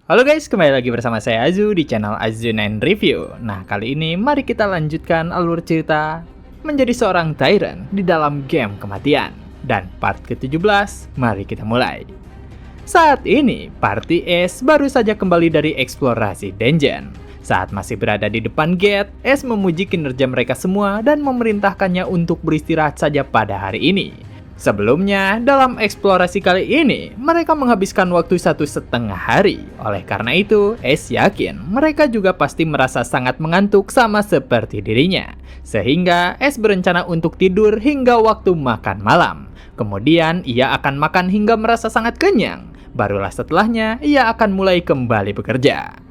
Halo guys, kembali lagi bersama saya Azu di channel Azu9 Review. Nah, kali ini mari kita lanjutkan alur cerita menjadi seorang Tyrant di dalam game kematian. Dan part ke-17, mari kita mulai. Saat ini, Party S baru saja kembali dari eksplorasi dungeon. Saat masih berada di depan gate, S memuji kinerja mereka semua dan memerintahkannya untuk beristirahat saja pada hari ini. Sebelumnya, dalam eksplorasi kali ini, mereka menghabiskan waktu 1,5 hari. Oleh karena itu, S yakin mereka juga pasti merasa sangat mengantuk sama seperti dirinya. Sehingga S berencana untuk tidur hingga waktu makan malam. Kemudian, ia akan makan hingga merasa sangat kenyang. Barulah setelahnya, ia akan mulai kembali bekerja.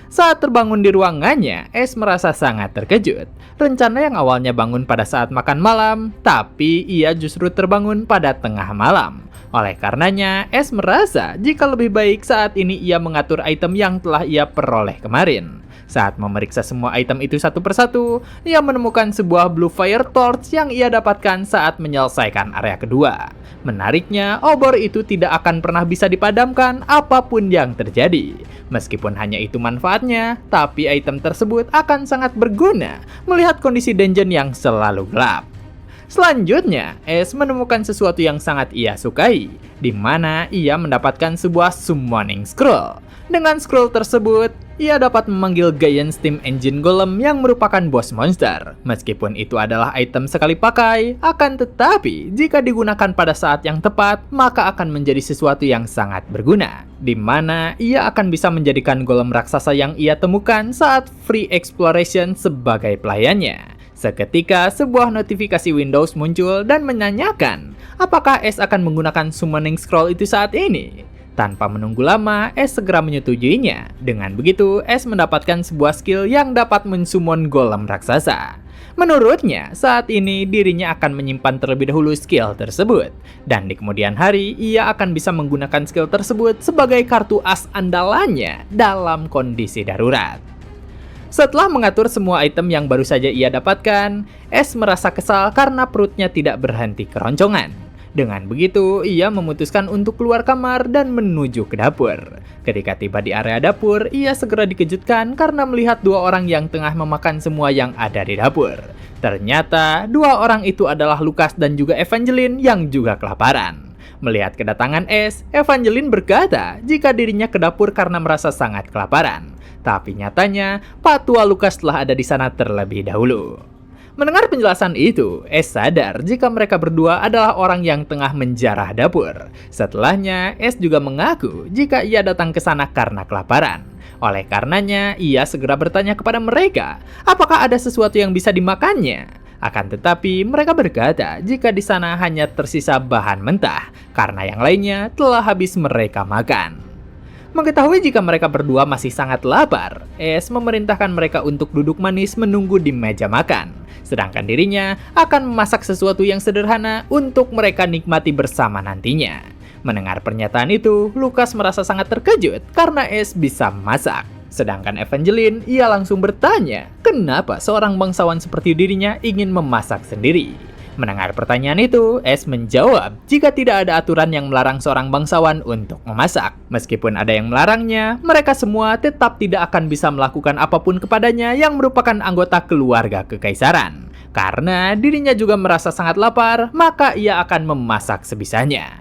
Saat terbangun di ruangannya, S merasa sangat terkejut. Rencana yang awalnya bangun pada saat makan malam, tapi ia justru terbangun pada tengah malam. Oleh karenanya, S merasa jika lebih baik saat ini ia mengatur item yang telah ia peroleh kemarin. Saat memeriksa semua item itu satu persatu, ia menemukan sebuah Blue Fire Torch yang ia dapatkan saat menyelesaikan area kedua. Menariknya, obor itu tidak akan pernah bisa dipadamkan apapun yang terjadi. Meskipun hanya itu manfaatnya, tapi item tersebut akan sangat berguna melihat kondisi dungeon yang selalu gelap. Selanjutnya, S menemukan sesuatu yang sangat ia sukai, di mana ia mendapatkan sebuah Summoning Scroll. Dengan scroll tersebut, ia dapat memanggil Giant Steam Engine Golem yang merupakan boss monster. Meskipun itu adalah item sekali pakai, akan tetapi jika digunakan pada saat yang tepat, maka akan menjadi sesuatu yang sangat berguna. Di mana ia akan bisa menjadikan golem raksasa yang ia temukan saat free exploration sebagai pelayannya. Seketika sebuah notifikasi Windows muncul dan menanyakan apakah S akan menggunakan Summoning Scroll itu saat ini. Tanpa menunggu lama, S segera menyetujuinya. Dengan begitu, S mendapatkan sebuah skill yang dapat mensummon golem raksasa. Menurutnya, saat ini dirinya akan menyimpan terlebih dahulu skill tersebut. Dan di kemudian hari, ia akan bisa menggunakan skill tersebut sebagai kartu as andalannya dalam kondisi darurat. Setelah mengatur semua item yang baru saja ia dapatkan, S merasa kesal karena perutnya tidak berhenti keroncongan. Dengan begitu, ia memutuskan untuk keluar kamar dan menuju ke dapur. Ketika tiba di area dapur, ia segera dikejutkan karena melihat dua orang yang tengah memakan semua yang ada di dapur. Ternyata, dua orang itu adalah Lucas dan juga Evangeline yang juga kelaparan. Melihat kedatangan S, Evangeline berkata jika dirinya ke dapur karena merasa sangat kelaparan. Tapi nyatanya, Pak Tua Lucas telah ada di sana terlebih dahulu. Mendengar penjelasan itu, S sadar jika mereka berdua adalah orang yang tengah menjarah dapur. Setelahnya, S juga mengaku jika ia datang ke sana karena kelaparan. Oleh karenanya, ia segera bertanya kepada mereka, apakah ada sesuatu yang bisa dimakannya? Akan tetapi, mereka berkata jika di sana hanya tersisa bahan mentah, karena yang lainnya telah habis mereka makan. Mengetahui jika mereka berdua masih sangat lapar, S memerintahkan mereka untuk duduk manis menunggu di meja makan. Sedangkan dirinya akan memasak sesuatu yang sederhana untuk mereka nikmati bersama nantinya. Mendengar pernyataan itu, Lucas merasa sangat terkejut karena S bisa masak. Sedangkan Evangeline, ia langsung bertanya, kenapa seorang bangsawan seperti dirinya ingin memasak sendiri? Mendengar pertanyaan itu, S menjawab jika tidak ada aturan yang melarang seorang bangsawan untuk memasak. Meskipun ada yang melarangnya, mereka semua tetap tidak akan bisa melakukan apapun kepadanya yang merupakan anggota keluarga kekaisaran. Karena dirinya juga merasa sangat lapar, maka ia akan memasak sebisanya.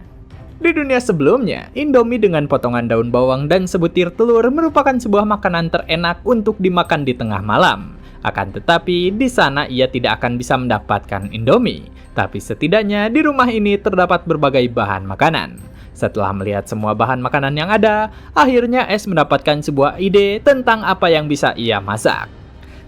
Di dunia sebelumnya, Indomie dengan potongan daun bawang dan sebutir telur merupakan sebuah makanan terenak untuk dimakan di tengah malam. Akan tetapi, di sana ia tidak akan bisa mendapatkan Indomie. Tapi setidaknya di rumah ini terdapat berbagai bahan makanan. Setelah melihat semua bahan makanan yang ada, akhirnya S mendapatkan sebuah ide tentang apa yang bisa ia masak.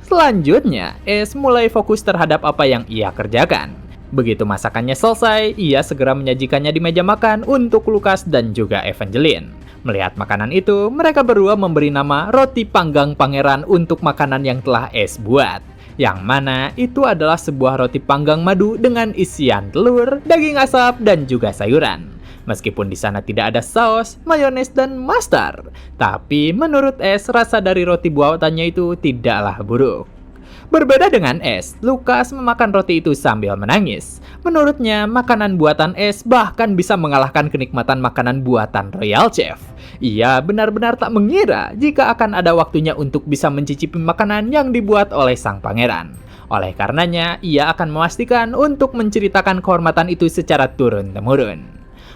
Selanjutnya, S mulai fokus terhadap apa yang ia kerjakan. Begitu masakannya selesai, ia segera menyajikannya di meja makan untuk Lucas dan juga Evangeline. Melihat makanan itu, mereka berdua memberi nama roti panggang pangeran untuk makanan yang telah S buat. Yang mana itu adalah sebuah roti panggang madu dengan isian telur, daging asap, dan juga sayuran. Meskipun di sana tidak ada saus, mayones, dan mustard, tapi menurut S, rasa dari roti buatannya itu tidaklah buruk. Berbeda dengan Es, Lukas memakan roti itu sambil menangis. Menurutnya, makanan buatan Es bahkan bisa mengalahkan kenikmatan makanan buatan Royal Chef. Ia benar-benar tak mengira jika akan ada waktunya untuk bisa mencicipi makanan yang dibuat oleh sang pangeran. Oleh karenanya, ia akan memastikan untuk menceritakan kehormatan itu secara turun-temurun.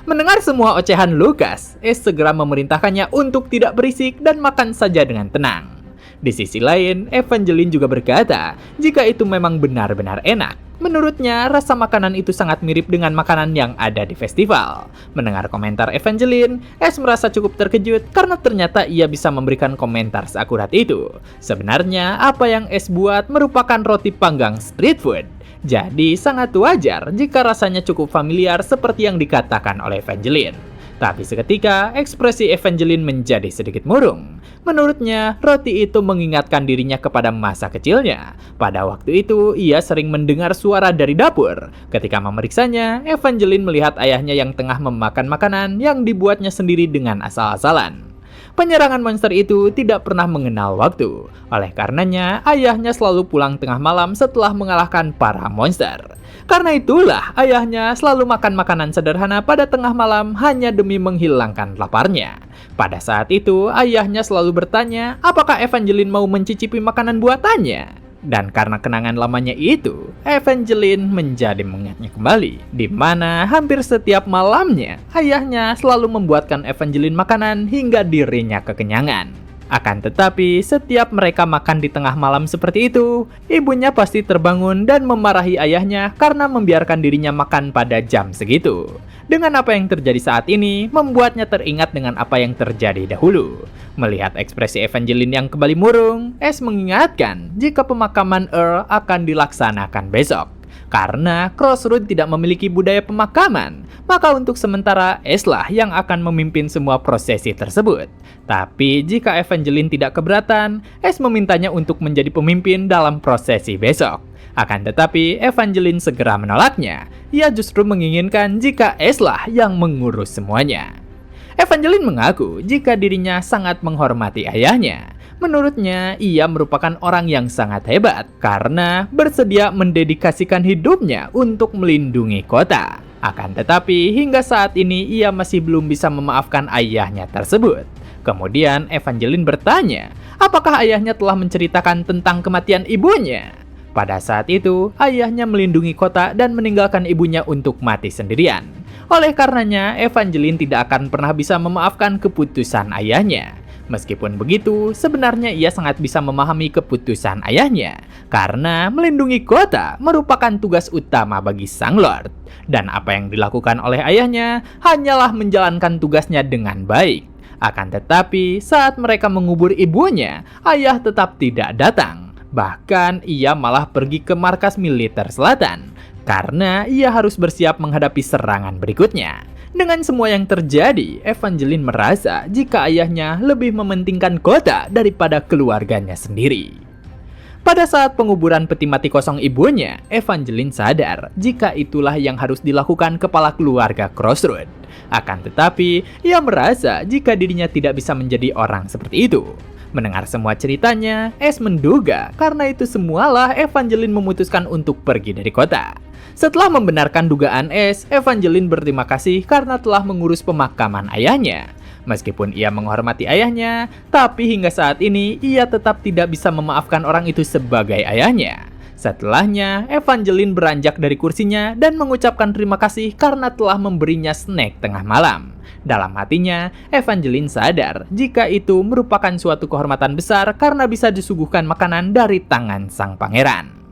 Mendengar semua ocehan Lukas, Es segera memerintahkannya untuk tidak berisik dan makan saja dengan tenang. Di sisi lain, Evangeline juga berkata, jika itu memang benar-benar enak. Menurutnya, rasa makanan itu sangat mirip dengan makanan yang ada di festival. Mendengar komentar Evangeline, Es merasa cukup terkejut karena ternyata ia bisa memberikan komentar seakurat itu. Sebenarnya, apa yang Es buat merupakan roti panggang street food. Jadi, sangat wajar jika rasanya cukup familiar seperti yang dikatakan oleh Evangeline. Tapi seketika, ekspresi Evangeline menjadi sedikit murung. Menurutnya, roti itu mengingatkan dirinya kepada masa kecilnya. Pada waktu itu, ia sering mendengar suara dari dapur. Ketika memeriksanya, Evangeline melihat ayahnya yang tengah memakan makanan yang dibuatnya sendiri dengan asal-asalan. Penyerangan monster itu tidak pernah mengenal waktu. Oleh karenanya, ayahnya selalu pulang tengah malam setelah mengalahkan para monster. Karena itulah, ayahnya selalu makan makanan sederhana pada tengah malam hanya demi menghilangkan laparnya. Pada saat itu, ayahnya selalu bertanya, apakah Evangeline mau mencicipi makanan buatannya? Dan karena kenangan lamanya itu, Evangeline menjadi mengingatnya kembali, di mana hampir setiap malamnya, ayahnya selalu membuatkan Evangeline makanan hingga dirinya kekenyangan. Akan tetapi, setiap mereka makan di tengah malam seperti itu, ibunya pasti terbangun dan memarahi ayahnya karena membiarkan dirinya makan pada jam segitu. Dengan apa yang terjadi saat ini, membuatnya teringat dengan apa yang terjadi dahulu. Melihat ekspresi Evangeline yang kembali murung, Es mengingatkan jika pemakaman Earl akan dilaksanakan besok. Karena Crossroad tidak memiliki budaya pemakaman, maka untuk sementara Es lah yang akan memimpin semua prosesi tersebut. Tapi jika Evangeline tidak keberatan, Es memintanya untuk menjadi pemimpin dalam prosesi besok. Akan tetapi Evangeline segera menolaknya. Ia justru menginginkan jika Es lah yang mengurus semuanya. Evangeline mengaku jika dirinya sangat menghormati ayahnya. Menurutnya, ia merupakan orang yang sangat hebat karena bersedia mendedikasikan hidupnya untuk melindungi kota. Akan tetapi, hingga saat ini ia masih belum bisa memaafkan ayahnya tersebut. Kemudian Evangeline bertanya, apakah ayahnya telah menceritakan tentang kematian ibunya? Pada saat itu, ayahnya melindungi kota dan meninggalkan ibunya untuk mati sendirian. Oleh karenanya, Evangeline tidak akan pernah bisa memaafkan keputusan ayahnya. Meskipun begitu, sebenarnya ia sangat bisa memahami keputusan ayahnya, karena melindungi kota merupakan tugas utama bagi Sang Lord. Dan apa yang dilakukan oleh ayahnya hanyalah menjalankan tugasnya dengan baik. Akan tetapi, saat mereka mengubur ibunya, ayah tetap tidak datang. Bahkan ia malah pergi ke markas militer selatan, karena ia harus bersiap menghadapi serangan berikutnya. Dengan semua yang terjadi, Evangeline merasa jika ayahnya lebih mementingkan kota daripada keluarganya sendiri. Pada saat penguburan peti mati kosong ibunya, Evangeline sadar jika itulah yang harus dilakukan kepala keluarga Crossroad. Akan tetapi, ia merasa jika dirinya tidak bisa menjadi orang seperti itu. Mendengar semua ceritanya, Es menduga karena itu semualah Evangeline memutuskan untuk pergi dari kota. Setelah membenarkan dugaan Es, Evangeline berterima kasih karena telah mengurus pemakaman ayahnya. Meskipun ia menghormati ayahnya, tapi hingga saat ini ia tetap tidak bisa memaafkan orang itu sebagai ayahnya. Setelahnya, Evangeline beranjak dari kursinya dan mengucapkan terima kasih karena telah memberinya snack tengah malam. Dalam hatinya, Evangeline sadar jika itu merupakan suatu kehormatan besar karena bisa disuguhkan makanan dari tangan sang pangeran.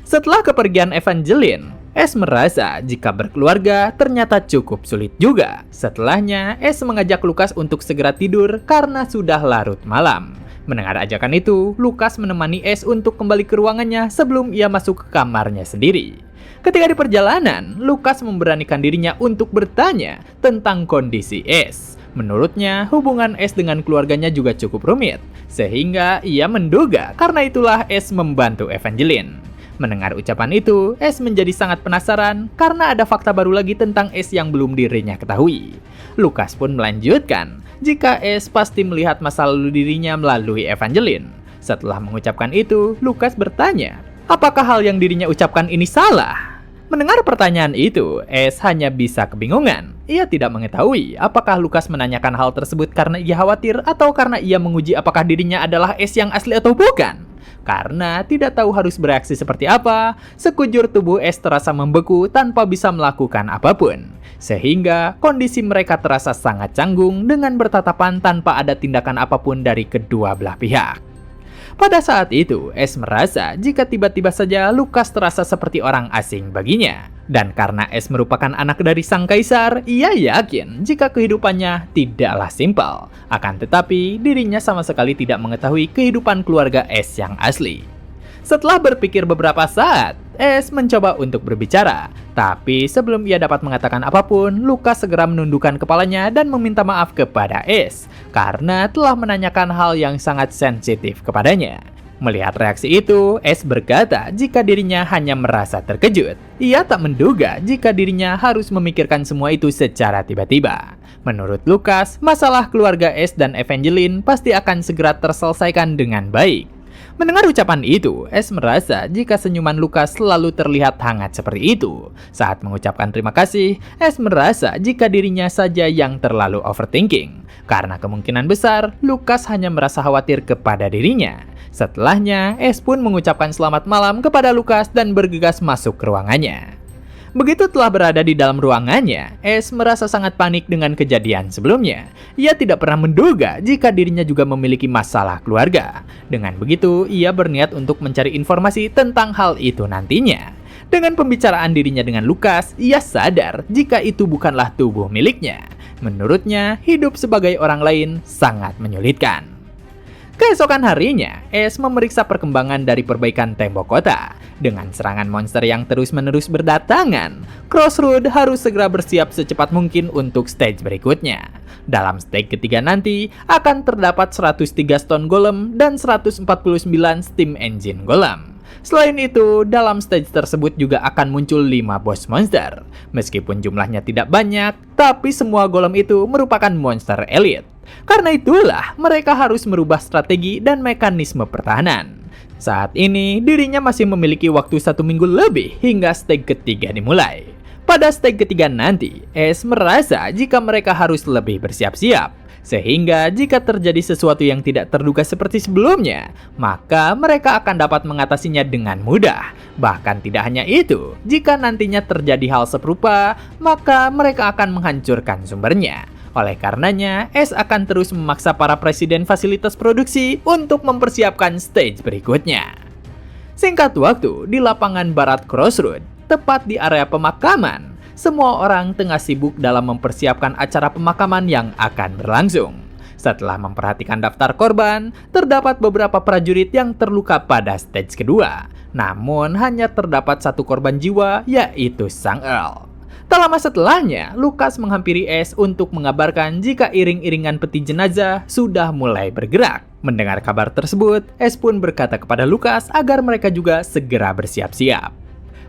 Setelah kepergian Evangeline, Es merasa jika berkeluarga ternyata cukup sulit juga. Setelahnya, Es mengajak Lukas untuk segera tidur karena sudah larut malam. Mendengar ajakan itu, Lukas menemani Es untuk kembali ke ruangannya sebelum ia masuk ke kamarnya sendiri. Ketika di perjalanan, Lukas memberanikan dirinya untuk bertanya tentang kondisi Es. Menurutnya, hubungan Es dengan keluarganya juga cukup rumit, sehingga ia menduga karena itulah Es membantu Evangeline. Mendengar ucapan itu, Es menjadi sangat penasaran karena ada fakta baru lagi tentang Es yang belum dirinya ketahui. Lukas pun melanjutkan, jika Es pasti melihat masa lalu dirinya melalui Evangeline. Setelah mengucapkan itu, Lukas bertanya, apakah hal yang dirinya ucapkan ini salah? Mendengar pertanyaan itu, Ace hanya bisa kebingungan. Ia tidak mengetahui apakah Lukas menanyakan hal tersebut karena ia khawatir atau karena ia menguji apakah dirinya adalah Ace yang asli atau bukan. Karena tidak tahu harus bereaksi seperti apa, sekujur tubuh Ace terasa membeku tanpa bisa melakukan apapun. Sehingga kondisi mereka terasa sangat canggung dengan bertatapan tanpa ada tindakan apapun dari kedua belah pihak. Pada saat itu, Ace merasa jika tiba-tiba saja Lukas terasa seperti orang asing baginya. Dan karena Ace merupakan anak dari sang kaisar, ia yakin jika kehidupannya tidaklah simpel. Akan tetapi, dirinya sama sekali tidak mengetahui kehidupan keluarga Ace yang asli. Setelah berpikir beberapa saat, Ace mencoba untuk berbicara. Tapi sebelum ia dapat mengatakan apapun, Lukas segera menundukkan kepalanya dan meminta maaf kepada Ace karena telah menanyakan hal yang sangat sensitif kepadanya. Melihat reaksi itu, Ace berkata jika dirinya hanya merasa terkejut. Ia tak menduga jika dirinya harus memikirkan semua itu secara tiba-tiba. Menurut Lukas, masalah keluarga Ace dan Evangeline pasti akan segera terselesaikan dengan baik. Mendengar ucapan itu, Ace merasa jika senyuman Lukas selalu terlihat hangat seperti itu. Saat mengucapkan terima kasih, Ace merasa jika dirinya saja yang terlalu overthinking. Karena kemungkinan besar, Lukas hanya merasa khawatir kepada dirinya. Setelahnya, Ace pun mengucapkan selamat malam kepada Lukas dan bergegas masuk ke ruangannya. Begitu telah berada di dalam ruangannya, Ace merasa sangat panik dengan kejadian sebelumnya. Ia tidak pernah menduga jika dirinya juga memiliki masalah keluarga. Dengan begitu, ia berniat untuk mencari informasi tentang hal itu nantinya. Dengan pembicaraan dirinya dengan Lukas, ia sadar jika itu bukanlah tubuh miliknya. Menurutnya, hidup sebagai orang lain sangat menyulitkan. Keesokan harinya, Ace memeriksa perkembangan dari perbaikan tembok kota. Dengan serangan monster yang terus-menerus berdatangan, Crossroad harus segera bersiap secepat mungkin untuk stage berikutnya. Dalam stage ketiga nanti, akan terdapat 103 Stone Golem dan 149 Steam Engine Golem. Selain itu, dalam stage tersebut juga akan muncul 5 boss monster. Meskipun jumlahnya tidak banyak, tapi semua golem itu merupakan monster elite. Karena itulah, mereka harus merubah strategi dan mekanisme pertahanan. Saat ini, dirinya masih memiliki waktu 1 minggu lebih hingga stage ketiga dimulai. Pada stage ketiga nanti, Ace merasa jika mereka harus lebih bersiap-siap. Sehingga jika terjadi sesuatu yang tidak terduga seperti sebelumnya, maka mereka akan dapat mengatasinya dengan mudah. Bahkan tidak hanya itu, jika nantinya terjadi hal serupa, maka mereka akan menghancurkan sumbernya. Oleh karenanya, Ace akan terus memaksa para presiden fasilitas produksi untuk mempersiapkan stage berikutnya. Singkat waktu, di lapangan barat Crossroad, tepat di area pemakaman, semua orang tengah sibuk dalam mempersiapkan acara pemakaman yang akan berlangsung. Setelah memperhatikan daftar korban, terdapat beberapa prajurit yang terluka pada stage kedua. Namun, hanya terdapat 1 korban jiwa, yaitu Sang Earl. Tak lama setelahnya, Lukas menghampiri Ace untuk mengabarkan jika iring-iringan peti jenazah sudah mulai bergerak. Mendengar kabar tersebut, Ace pun berkata kepada Lukas agar mereka juga segera bersiap-siap.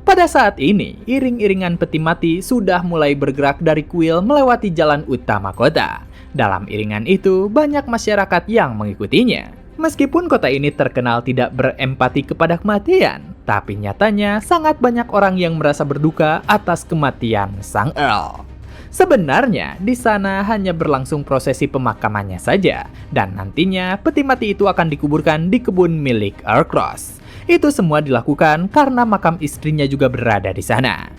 Pada saat ini, iring-iringan peti mati sudah mulai bergerak dari kuil melewati jalan utama kota. Dalam iringan itu, banyak masyarakat yang mengikutinya. Meskipun kota ini terkenal tidak berempati kepada kematian, tapi nyatanya sangat banyak orang yang merasa berduka atas kematian Sang Earl. Sebenarnya, di sana hanya berlangsung prosesi pemakamannya saja, dan nantinya peti mati itu akan dikuburkan di kebun milik Earl Cross. Itu semua dilakukan karena makam istrinya juga berada di sana.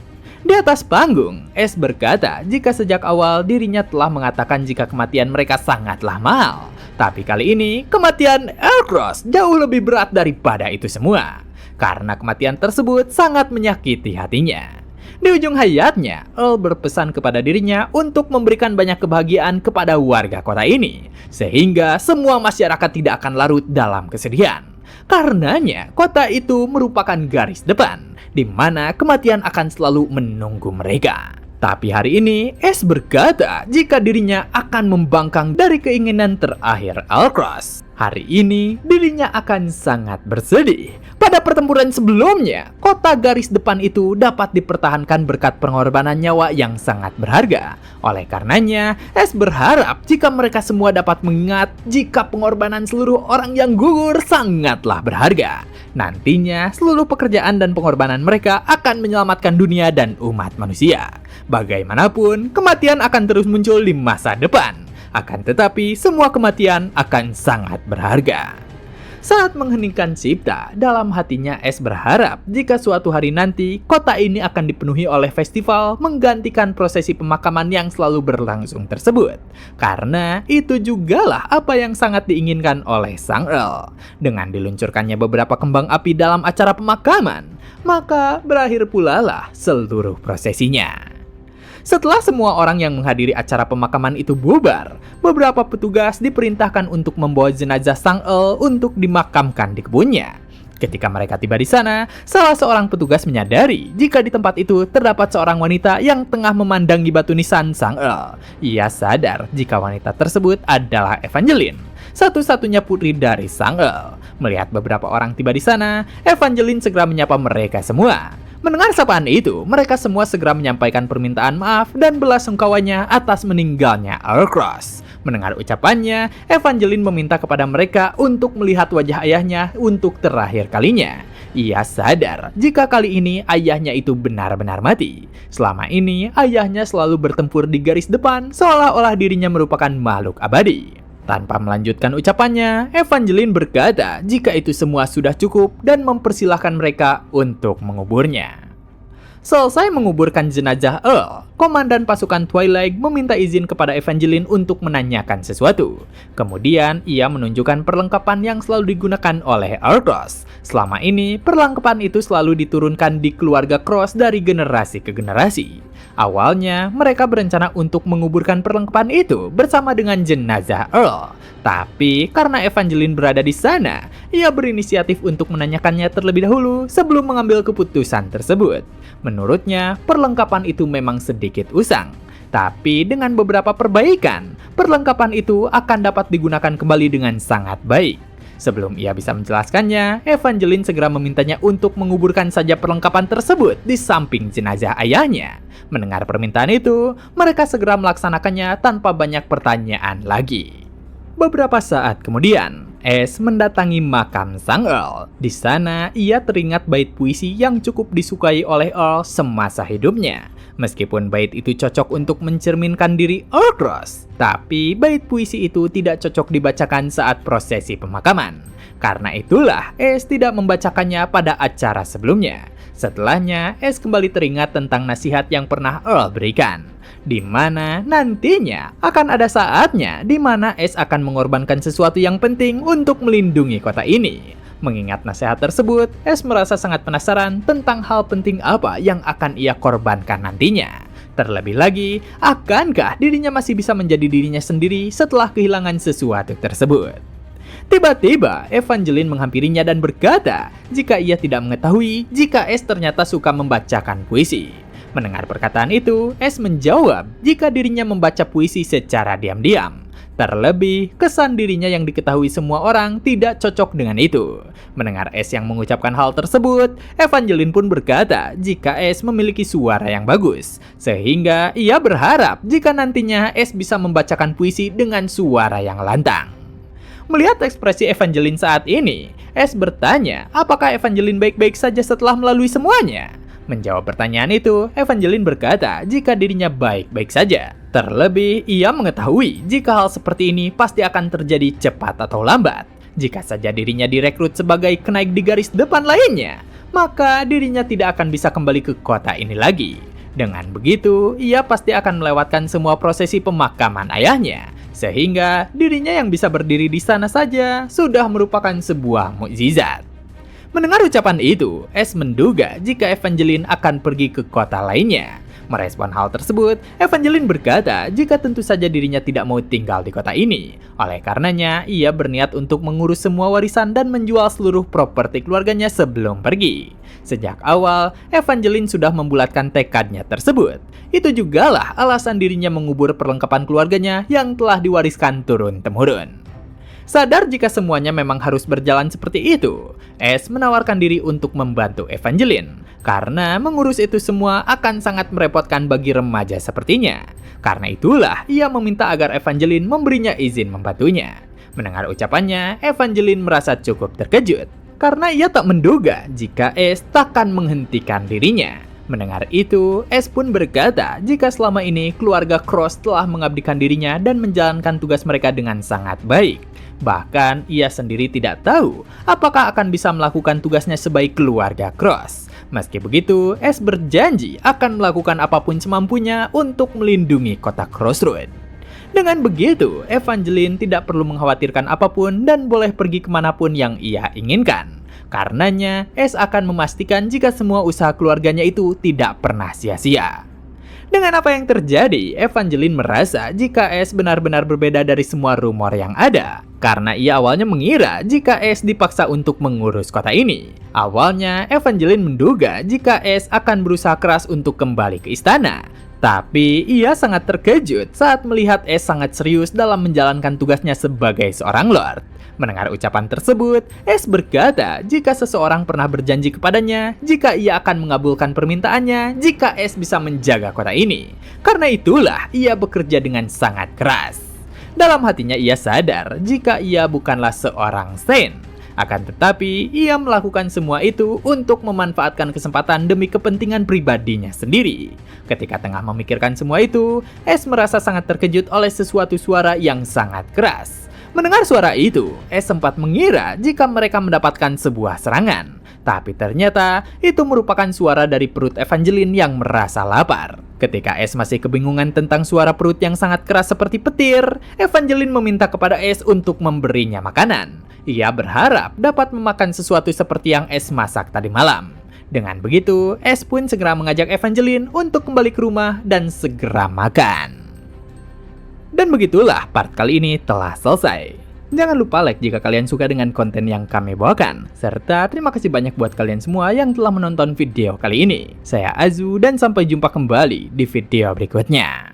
Di atas panggung, Ace berkata jika sejak awal dirinya telah mengatakan jika kematian mereka sangatlah mahal. Tapi kali ini, kematian Earl Cross jauh lebih berat daripada itu semua. Karena kematian tersebut sangat menyakiti hatinya. Di ujung hayatnya, Earl berpesan kepada dirinya untuk memberikan banyak kebahagiaan kepada warga kota ini. Sehingga semua masyarakat tidak akan larut dalam kesedihan. Karenanya, kota itu merupakan garis depan, di mana kematian akan selalu menunggu mereka. Tapi hari ini, Ace berkata jika dirinya akan membangkang dari keinginan terakhir Alcross. Hari ini, dirinya akan sangat bersedih. Pada pertempuran sebelumnya, kota garis depan itu dapat dipertahankan berkat pengorbanan nyawa yang sangat berharga. Oleh karenanya, Ace berharap jika mereka semua dapat mengingat jika pengorbanan seluruh orang yang gugur sangatlah berharga. Nantinya, seluruh pekerjaan dan pengorbanan mereka akan menyelamatkan dunia dan umat manusia. Bagaimanapun, kematian akan terus muncul di masa depan. Akan tetapi, semua kematian akan sangat berharga. Saat mengheningkan cipta, dalam hatinya Ace berharap jika suatu hari nanti kota ini akan dipenuhi oleh festival menggantikan prosesi pemakaman yang selalu berlangsung tersebut. Karena itu jugalah apa yang sangat diinginkan oleh Sang Earl. Dengan diluncurkannya beberapa kembang api dalam acara pemakaman, maka berakhir pula lah seluruh prosesinya. Setelah semua orang yang menghadiri acara pemakaman itu bubar, beberapa petugas diperintahkan untuk membawa jenazah Sang Earl untuk dimakamkan di kebunnya. Ketika mereka tiba di sana, salah seorang petugas menyadari jika di tempat itu terdapat seorang wanita yang tengah memandangi batu nisan Sang Earl. Ia sadar jika wanita tersebut adalah Evangeline, satu-satunya putri dari Sang Earl. Melihat beberapa orang tiba di sana, Evangeline segera menyapa mereka semua. Mendengar sapaan itu, mereka semua segera menyampaikan permintaan maaf dan belasungkawanya atas meninggalnya Alcross. Mendengar ucapannya, Evangeline meminta kepada mereka untuk melihat wajah ayahnya untuk terakhir kalinya. Ia sadar jika kali ini ayahnya itu benar-benar mati. Selama ini, ayahnya selalu bertempur di garis depan seolah-olah dirinya merupakan makhluk abadi. Tanpa melanjutkan ucapannya, Evangeline berkata jika itu semua sudah cukup dan mempersilahkan mereka untuk menguburnya. Selesai menguburkan jenazah Earl, komandan pasukan Twilight meminta izin kepada Evangeline untuk menanyakan sesuatu. Kemudian, ia menunjukkan perlengkapan yang selalu digunakan oleh Alcross. Selama ini, perlengkapan itu selalu diturunkan di keluarga Cross dari generasi ke generasi. Awalnya, mereka berencana untuk menguburkan perlengkapan itu bersama dengan jenazah Earl. Tapi, karena Evangeline berada di sana, ia berinisiatif untuk menanyakannya terlebih dahulu sebelum mengambil keputusan tersebut. Menurutnya, perlengkapan itu memang sedikit usang. Tapi, dengan beberapa perbaikan, perlengkapan itu akan dapat digunakan kembali dengan sangat baik. Sebelum ia bisa menjelaskannya, Evangeline segera memintanya untuk menguburkan saja perlengkapan tersebut di samping jenazah ayahnya. Mendengar permintaan itu, mereka segera melaksanakannya tanpa banyak pertanyaan lagi. Beberapa saat kemudian, Ace mendatangi makam Sang Earl. Di sana, ia teringat bait puisi yang cukup disukai oleh Earl semasa hidupnya. Meskipun bait itu cocok untuk mencerminkan diri Alcross, tapi bait puisi itu tidak cocok dibacakan saat prosesi pemakaman. Karena itulah, Ace tidak membacakannya pada acara sebelumnya. Setelahnya, Ace kembali teringat tentang nasihat yang pernah Earl berikan, di mana nantinya akan ada saatnya di mana Ace akan mengorbankan sesuatu yang penting untuk melindungi kota ini. Mengingat nasihat tersebut, Ace merasa sangat penasaran tentang hal penting apa yang akan ia korbankan nantinya. Terlebih lagi, akankah dirinya masih bisa menjadi dirinya sendiri setelah kehilangan sesuatu tersebut? Tiba-tiba, Evangeline menghampirinya dan berkata jika ia tidak mengetahui jika Ace ternyata suka membacakan puisi. Mendengar perkataan itu, Ace menjawab jika dirinya membaca puisi secara diam-diam. Terlebih, kesan dirinya yang diketahui semua orang tidak cocok dengan itu. Mendengar Ace yang mengucapkan hal tersebut, Evangeline pun berkata jika Ace memiliki suara yang bagus, sehingga ia berharap jika nantinya Ace bisa membacakan puisi dengan suara yang lantang. Melihat ekspresi Evangeline saat ini, Ace bertanya apakah Evangeline baik-baik saja setelah melalui semuanya. Menjawab pertanyaan itu, Evangeline berkata jika dirinya baik-baik saja. Terlebih, ia mengetahui jika hal seperti ini pasti akan terjadi cepat atau lambat. Jika saja dirinya direkrut sebagai kenaik di garis depan lainnya, maka dirinya tidak akan bisa kembali ke kota ini lagi. Dengan begitu, ia pasti akan melewatkan semua prosesi pemakaman ayahnya, sehingga dirinya yang bisa berdiri di sana saja sudah merupakan sebuah mukjizat. Mendengar ucapan itu, Ace menduga jika Evangeline akan pergi ke kota lainnya. Merespon hal tersebut, Evangeline berkata jika tentu saja dirinya tidak mau tinggal di kota ini. Oleh karenanya, ia berniat untuk mengurus semua warisan dan menjual seluruh properti keluarganya sebelum pergi. Sejak awal, Evangeline sudah membulatkan tekadnya tersebut. Itu jugalah alasan dirinya mengubur perlengkapan keluarganya yang telah diwariskan turun-temurun. Sadar jika semuanya memang harus berjalan seperti itu, Ace menawarkan diri untuk membantu Evangeline. Karena mengurus itu semua akan sangat merepotkan bagi remaja sepertinya. Karena itulah ia meminta agar Evangeline memberinya izin membantunya. Mendengar ucapannya, Evangeline merasa cukup terkejut. Karena ia tak menduga jika Ace takkan menghentikan dirinya. Mendengar itu, Ace pun berkata jika selama ini keluarga Cross telah mengabdikan dirinya dan menjalankan tugas mereka dengan sangat baik. Bahkan ia sendiri tidak tahu apakah akan bisa melakukan tugasnya sebaik keluarga Cross. Meski begitu, Ace berjanji akan melakukan apapun semampunya untuk melindungi kota Crossroad. Dengan begitu, Evangeline tidak perlu mengkhawatirkan apapun dan boleh pergi kemanapun yang ia inginkan. Karenanya, Ace akan memastikan jika semua usaha keluarganya itu tidak pernah sia-sia. Dengan apa yang terjadi, Evangeline merasa jika Ace benar-benar berbeda dari semua rumor yang ada. Karena ia awalnya mengira jika Ace dipaksa untuk mengurus kota ini. Awalnya, Evangeline menduga jika Ace akan berusaha keras untuk kembali ke istana. Tapi ia sangat terkejut saat melihat Ace sangat serius dalam menjalankan tugasnya sebagai seorang lord. Mendengar ucapan tersebut, Ace berkata jika seseorang pernah berjanji kepadanya jika ia akan mengabulkan permintaannya jika Ace bisa menjaga kota ini. Karena itulah ia bekerja dengan sangat keras. Dalam hatinya ia sadar jika ia bukanlah seorang saint. Akan tetapi, ia melakukan semua itu untuk memanfaatkan kesempatan demi kepentingan pribadinya sendiri. Ketika tengah memikirkan semua itu, Ace merasa sangat terkejut oleh sesuatu suara yang sangat keras. Mendengar suara itu, Ace sempat mengira jika mereka mendapatkan sebuah serangan. Tapi ternyata itu merupakan suara dari perut Evangeline yang merasa lapar. Ketika Ace masih kebingungan tentang suara perut yang sangat keras seperti petir, Evangeline meminta kepada Ace untuk memberinya makanan. Ia berharap dapat memakan sesuatu seperti yang Ace masak tadi malam. Dengan begitu, Ace pun segera mengajak Evangeline untuk kembali ke rumah dan segera makan. Dan begitulah part kali ini telah selesai. Jangan lupa like jika kalian suka dengan konten yang kami bawakan. Serta terima kasih banyak buat kalian semua yang telah menonton video kali ini. Saya Azu dan sampai jumpa kembali di video berikutnya.